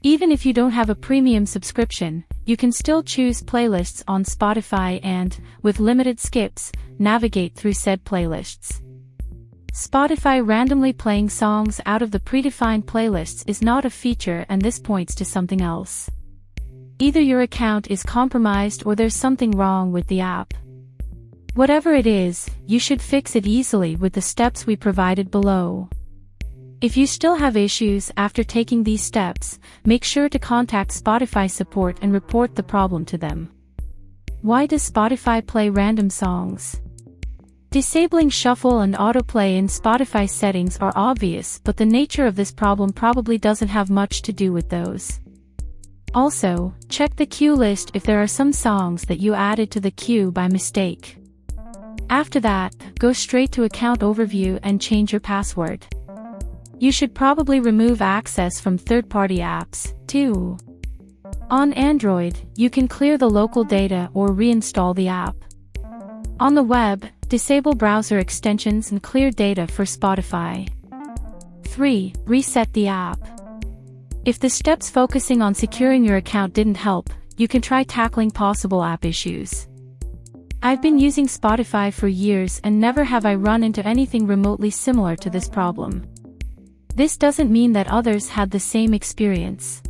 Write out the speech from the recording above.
Even if you don't have a premium subscription, you can still choose playlists on Spotify and, with limited skips, navigate through said playlists. Spotify randomly playing songs out of the predefined playlists is not a feature, and this points to something else. Either your account is compromised or there's something wrong with the app. Whatever it is, you should fix it easily with the steps we provided below. If you still have issues after taking these steps, make sure to contact Spotify support and report the problem to them. Why does Spotify play random songs? Disabling shuffle and autoplay in Spotify settings are obvious, but the nature of this problem probably doesn't have much to do with those. Also, check the queue list if there are some songs that you added to the queue by mistake. After that, go straight to Account Overview and change your password. You should probably remove access from third-party apps, too. On Android, you can clear the local data or reinstall the app. On the web, disable browser extensions and clear data for Spotify. 3. Reset the app. If the steps focusing on securing your account didn't help, you can try tackling possible app issues. I've been using Spotify for years and never have I run into anything remotely similar to this problem. This doesn't mean that others had the same experience.